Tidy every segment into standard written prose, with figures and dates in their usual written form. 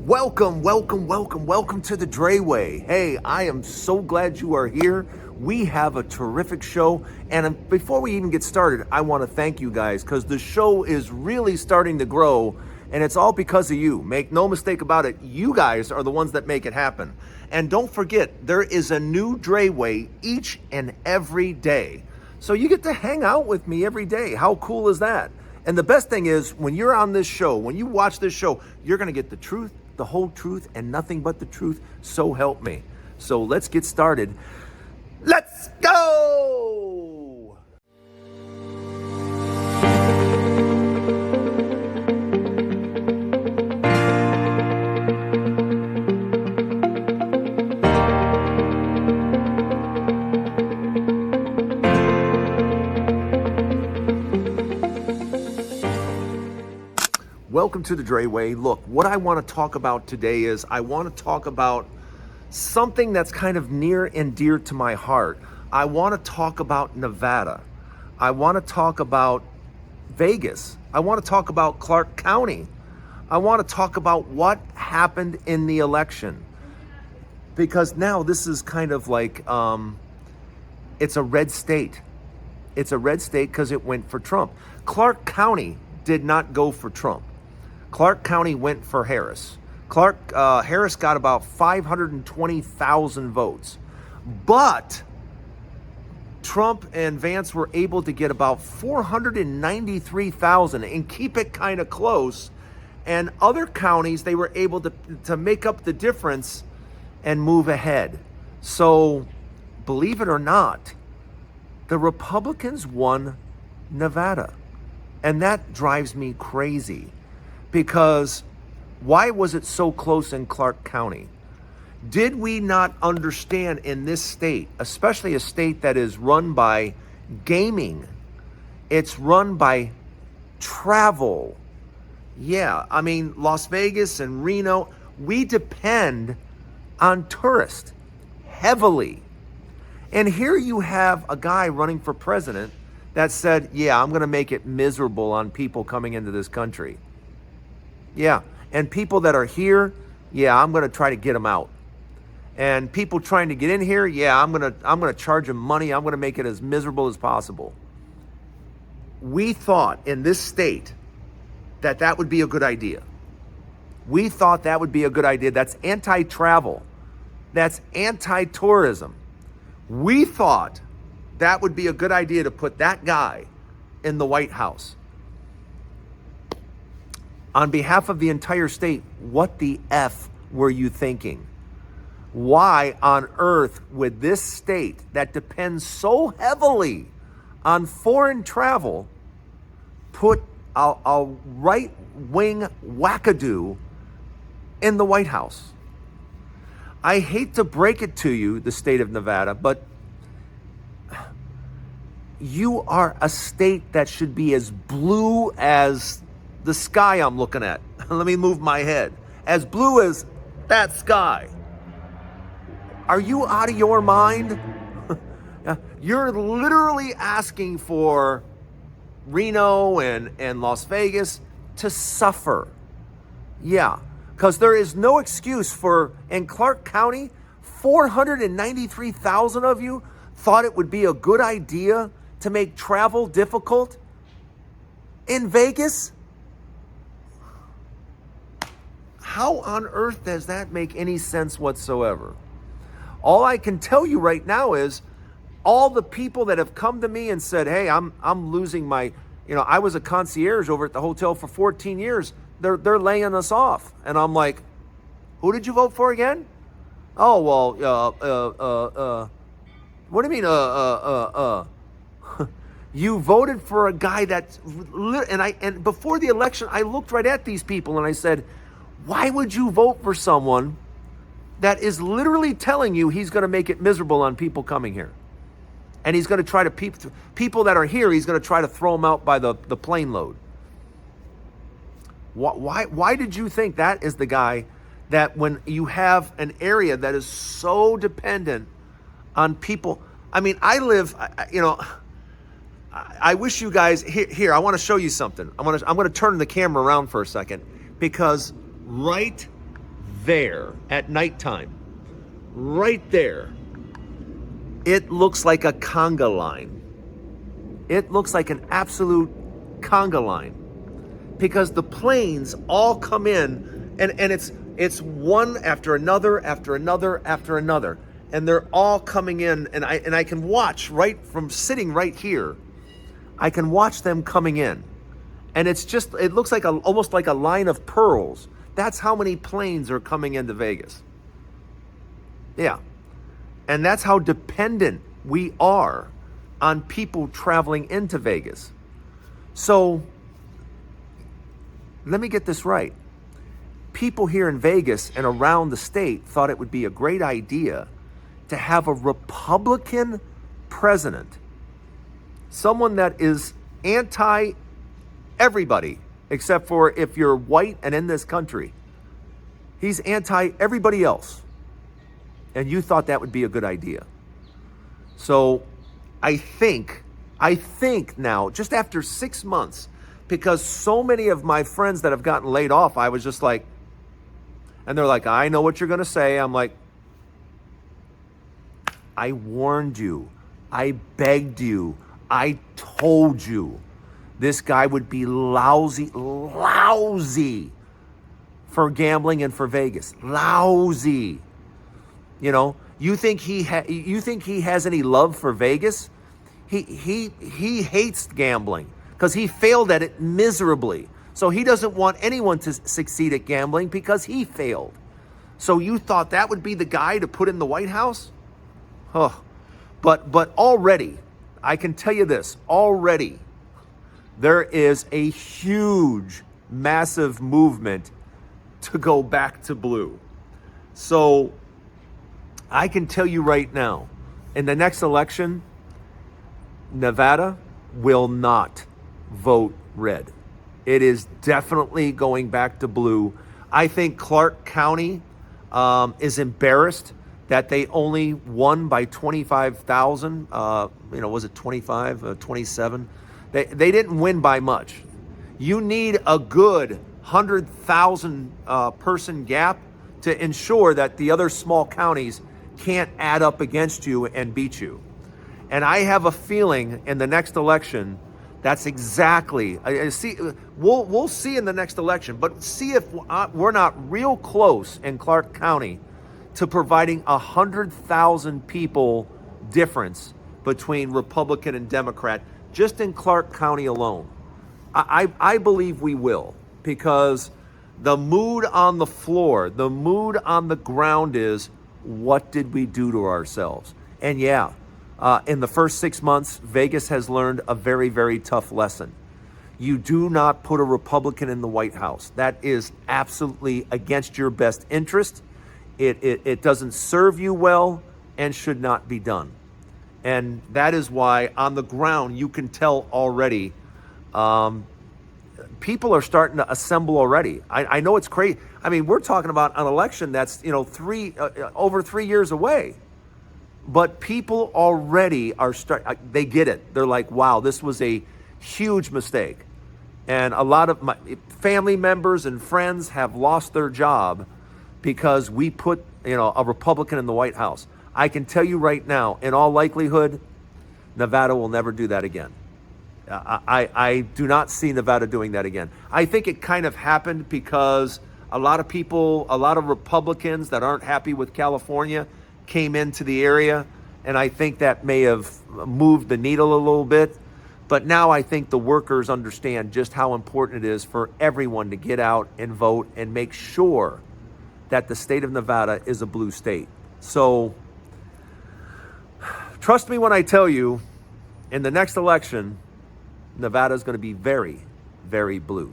Welcome to the Dray Way. Hey, I am so glad you are here. We have a terrific show. And before we even get started, I want to thank you guys because the show is really starting to grow, and it's all because of you. Make no mistake about it. You guys are the ones that make it happen. And don't forget, there is a new Dray Way each and every day. So you get to hang out with me every day. How cool is that? And the best thing is, when you're on this show, when you watch this show, you're going to get the truth, the whole truth, and nothing but the truth. So help me. So let's get started. Let's go! Welcome to the Dray Way. Look, what I want to talk about today is I want to talk about something that's kind of near and dear to my heart. I want to talk about Nevada. I want to talk about Vegas. I want to talk about Clark County. I want to talk about what happened in the election. Because now this is kind of like, it's a red state. It's a red state because it went for Trump. Clark County did not go for Trump. Clark County went for Harris. Harris got about 520,000 votes. But Trump and Vance were able to get about 493,000 and keep it kind of close. And other counties, they were able to make up the difference and move ahead. So, believe it or not, the Republicans won Nevada. And that drives me crazy. Because why was it so close in Clark County? Did we not understand in this state, especially a state that is run by gaming, it's run by travel. Yeah, I mean, Las Vegas and Reno, we depend on tourists heavily. And here you have a guy running for president that said, yeah, I'm going to make it miserable on people coming into this country. Yeah, and people that are here, yeah, I'm going to try to get them out. And people trying to get in here, yeah, I'm going to charge them money. I'm going to make it as miserable as possible. We thought in this state that would be a good idea. We thought that would be a good idea. That's anti-travel. That's anti-tourism. We thought that would be a good idea to put that guy in the White House. On behalf of the entire state, what the F were you thinking? Why on earth would this state that depends so heavily on foreign travel put a right-wing wackadoo in the White House? I hate to break it to you, the state of Nevada, but you are a state that should be as blue as the sky I'm looking at. Let me move my head. As blue as that sky. Are you out of your mind? You're literally asking for Reno and Las Vegas to suffer. Yeah, because there is no excuse for, in Clark County, 493,000 of you thought it would be a good idea to make travel difficult. In Vegas, how on earth does that make any sense whatsoever? All I can tell you right now is all the people that have come to me and said, hey, I'm losing my, I was a concierge over at the hotel for 14 years. They're laying us off. And I'm like, who did you vote for again? Oh, well, what do you mean, You voted for a guy that's, and before the election, I looked right at these people and I said, why would you vote for someone that is literally telling you he's going to make it miserable on people coming here? And he's going to try to, people that are here, he's going to try to throw them out by the plane load. Why did you think that is the guy that when you have an area that is so dependent on people? I mean, I live, I wish you guys, here, I want to show you something. I'm going to turn the camera around for a second because right there at nighttime, right there, it looks like a conga line. It looks like an absolute conga line because the planes all come in and it's one after another, after another, after another. And they're all coming in and I can watch right from sitting right here. I can watch them coming in. And it looks like almost like a line of pearls. That's how many planes are coming into Vegas. Yeah. And that's how dependent we are on people traveling into Vegas. So let me get this right. People here in Vegas and around the state thought it would be a great idea to have a Republican president, someone that is anti everybody except for if you're white and in this country. He's anti everybody else. And you thought that would be a good idea. So I think now, just after 6 months, because so many of my friends that have gotten laid off, I was just like, and they're like, I know what you're going to say. I'm like, I warned you. I begged you. I told you this guy would be lousy for gambling and for Vegas. Lousy. You know, you think he has any love for Vegas? He hates gambling because he failed at it miserably. So he doesn't want anyone to succeed at gambling because he failed. So you thought that would be the guy to put in the White House? Oh, but already, I can tell you this, already there is a huge, massive movement to go back to blue. So I can tell you right now, in the next election, Nevada will not vote red. It is definitely going back to blue. I think Clark County is embarrassed that they only won by 25,000. Was it 25, 27? They didn't win by much. You need a good 100,000 person gap to ensure that the other small counties can't add up against you and beat you. And I have a feeling in the next election, that's exactly, we'll see in the next election, but see if we're not real close in Clark County to providing 100,000 people difference between Republican and Democrat, just in Clark County alone. I believe we will, because the mood on the floor, the mood on the ground is, what did we do to ourselves? And yeah, in the first 6 months, Vegas has learned a very, very tough lesson. You do not put a Republican in the White House. That is absolutely against your best interest. It doesn't serve you well and should not be done. And that is why on the ground, you can tell already, people are starting to assemble already. I know it's crazy. I mean, we're talking about an election that's, over 3 years away. But people already they get it. They're like, wow, this was a huge mistake. And a lot of my family members and friends have lost their job because we put, a Republican in the White House. I can tell you right now, in all likelihood, Nevada will never do that again. I do not see Nevada doing that again. I think it kind of happened because a lot of Republicans that aren't happy with California came into the area, and I think that may have moved the needle a little bit. But now I think the workers understand just how important it is for everyone to get out and vote and make sure that the state of Nevada is a blue state. So trust me when I tell you, in the next election, Nevada is going to be very, very blue.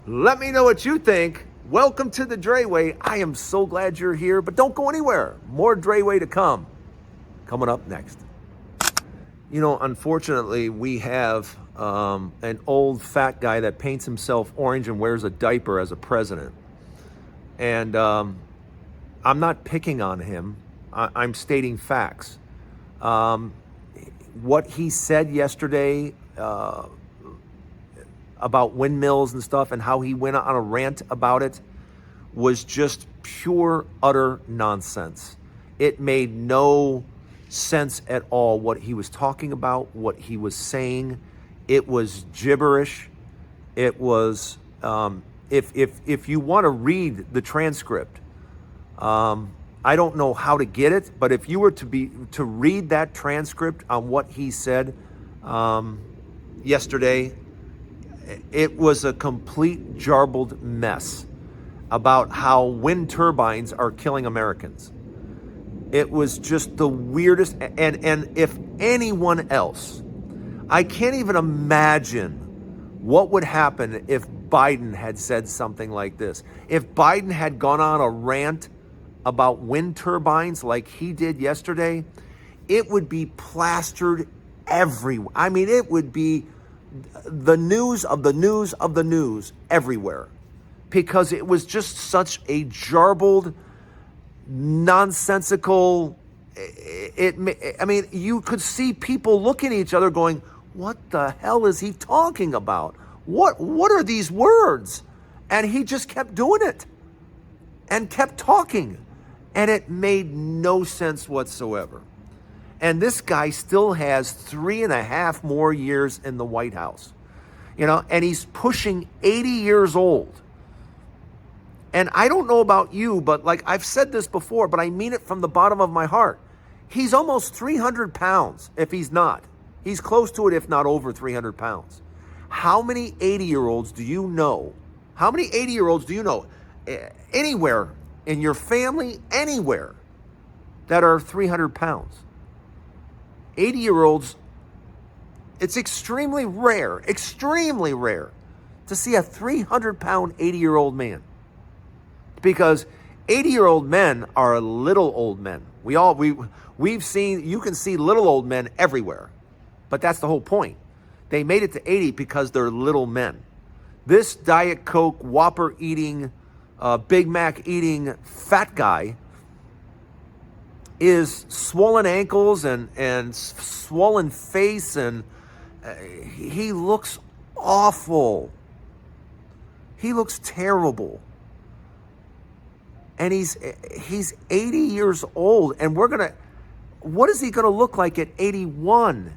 Let me know what you think. Welcome to the Dray Way. I am so glad you're here, but don't go anywhere. More Dray Way to come. Coming up next. Unfortunately, we have an old fat guy that paints himself orange and wears a diaper as a president. And I'm not picking on him. I'm stating facts. What he said yesterday about windmills and stuff and how he went on a rant about it was just pure, utter nonsense. It made no sense at all what he was talking about, what he was saying. It was gibberish. It was, if you want to read the transcript, I don't know how to get it, but if you were to read that transcript on what he said yesterday, it was a complete jarbled mess about how wind turbines are killing Americans. It was just the weirdest, and if anyone else, I can't even imagine what would happen if Biden had said something like this. If Biden had gone on a rant about wind turbines like he did yesterday, it would be plastered everywhere. I mean, it would be the news of the news of the news everywhere, because it was just such a jarbled, nonsensical, I mean, you could see people looking at each other going, what the hell is he talking about? What are these words? And he just kept doing it and kept talking, and it made no sense whatsoever. And this guy still has 3.5 more years in the White House, and he's pushing 80 years old. And I don't know about you, but like I've said this before, but I mean it from the bottom of my heart. He's almost 300 pounds, if he's not. He's close to it, if not over 300 pounds. How many 80-year-olds do you know? How many 80-year-olds do you know anywhere in your family, anywhere, that are 300 pounds? 80-year-olds, it's extremely rare to see a 300-pound 80-year-old man. Because 80-year-old men are little old men. We've seen, you can see little old men everywhere. But that's the whole point. They made it to 80 because they're little men. This Diet Coke, Whopper eating, Big Mac eating fat guy is swollen ankles and swollen face, and he looks awful. He looks terrible. And he's 80 years old, and what is he gonna look like at 81,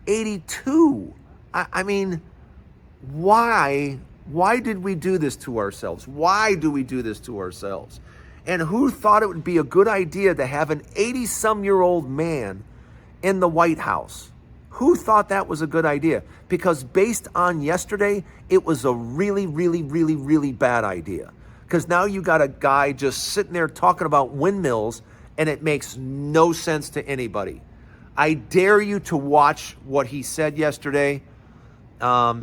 82? I mean, why did we do this to ourselves? Why do we do this to ourselves? And who thought it would be a good idea to have an 80-some-year-old man in the White House? Who thought that was a good idea? Because based on yesterday, it was a really, really, really, really bad idea. Because now you got a guy just sitting there talking about windmills, and it makes no sense to anybody. I dare you to watch what he said yesterday.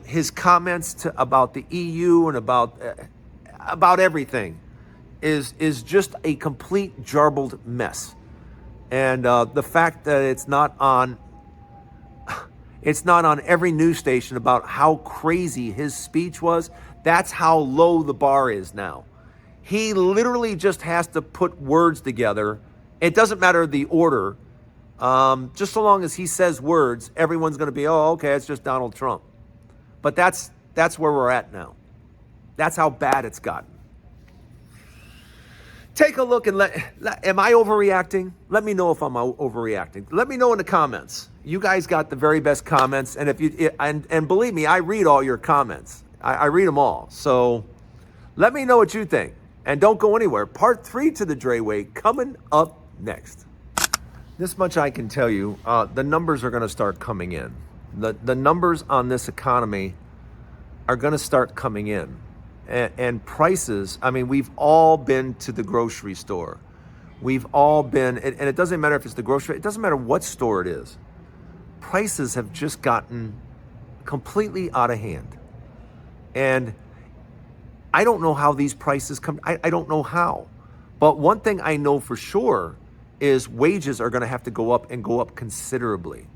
His comments about the EU and about everything is just a complete jarbled mess. And the fact that it's not on every news station about how crazy his speech was, that's how low the bar is now. He literally just has to put words together. It doesn't matter the order. Just so long as he says words, everyone's going to be, oh, okay, it's just Donald Trump. But that's where we're at now. That's how bad it's gotten. Take a look and am I overreacting? Let me know if I'm overreacting. Let me know in the comments. You guys got the very best comments, and and believe me, I read all your comments. I read them all. So let me know what you think. And don't go anywhere. Part 3 to the Dray Way coming up next. This much I can tell you, the numbers are going to start coming in. The numbers on this economy are going to start coming in. And prices, I mean, we've all been to the grocery store. We've all been, and it doesn't matter if it's the grocery, it doesn't matter what store it is. Prices have just gotten completely out of hand. And I don't know how these prices come. I don't know how. But one thing I know for sure is wages are going to have to go up, and go up considerably.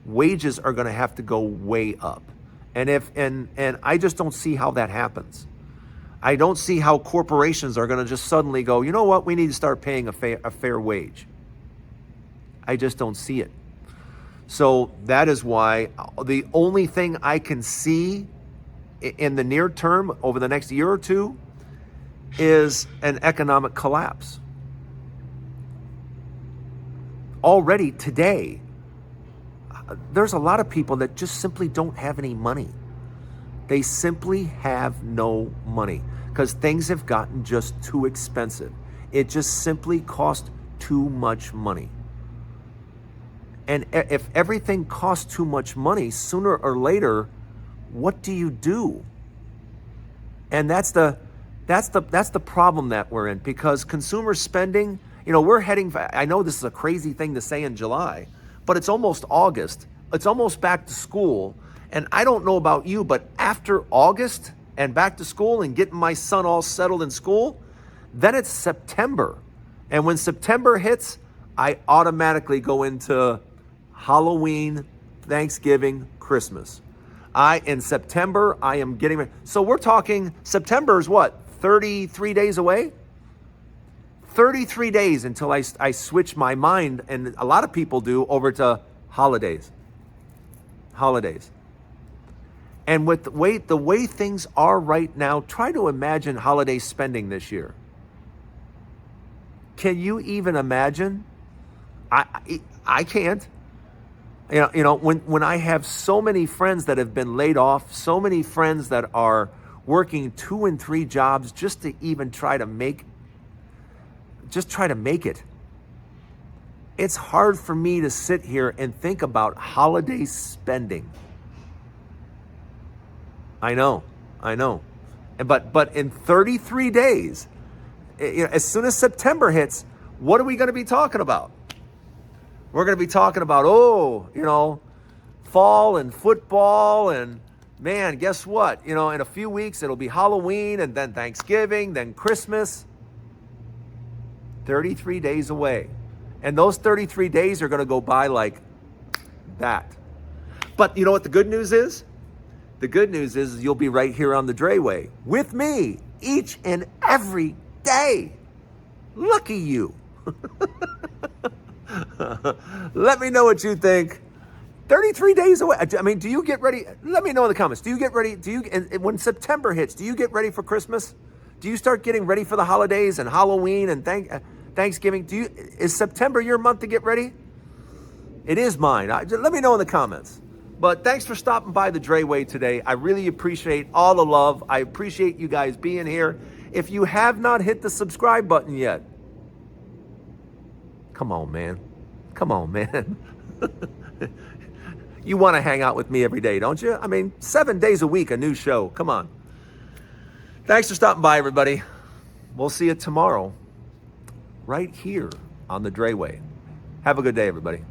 Wages are going to have to go way up. And I just don't see how that happens. I don't see how corporations are going to just suddenly go, you know what, we need to start paying a fair wage. I just don't see it. So that is why the only thing I can see in the near term over the next year or two is an economic collapse. Already today, there's a lot of people that just simply don't have any money. They simply have no money because things have gotten just too expensive. It just simply costs too much money. And if everything costs too much money, sooner or later, what do you do? And that's the problem that we're in, because consumer spending, we're heading, I know this is a crazy thing to say in July, but it's almost August. It's almost back to school. And I don't know about you, but after August and back to school and getting my son all settled in school, then it's September. And when September hits, I automatically go into Halloween, Thanksgiving, Christmas. In September, I am getting ready. So we're talking, September is what, 33 days away? 33 days until I switch my mind, and a lot of people do, over to holidays. Holidays. And with the way things are right now, try to imagine holiday spending this year. Can you even imagine? I can't. When I have so many friends that have been laid off, so many friends that are working 2 and 3 jobs just to even try to make it. It's hard for me to sit here and think about holiday spending. I know. But in 33 days, as soon as September hits, what are we going to be talking about? We're going to be talking about, fall and football, and man, guess what? In a few weeks, it'll be Halloween, and then Thanksgiving, then Christmas. 33 days away. And those 33 days are going to go by like that. But you know what the good news is? The good news is you'll be right here on the Dray Way with me each and every day. Lucky you. Let me know what you think. 33 days away. I mean, do you get ready? Let me know in the comments. Do you get ready? When September hits, do you get ready for Christmas? Do you start getting ready for the holidays and Halloween and Thanksgiving? Is September your month to get ready? It is mine. Let me know in the comments. But thanks for stopping by the Dray Way today. I really appreciate all the love. I appreciate you guys being here. If you have not hit the subscribe button yet, come on, man. You want to hang out with me every day, don't you? I mean, 7 days a week, a new show. Come on. Thanks for stopping by, everybody. We'll see you tomorrow right here on the Dray Way. Have a good day, everybody.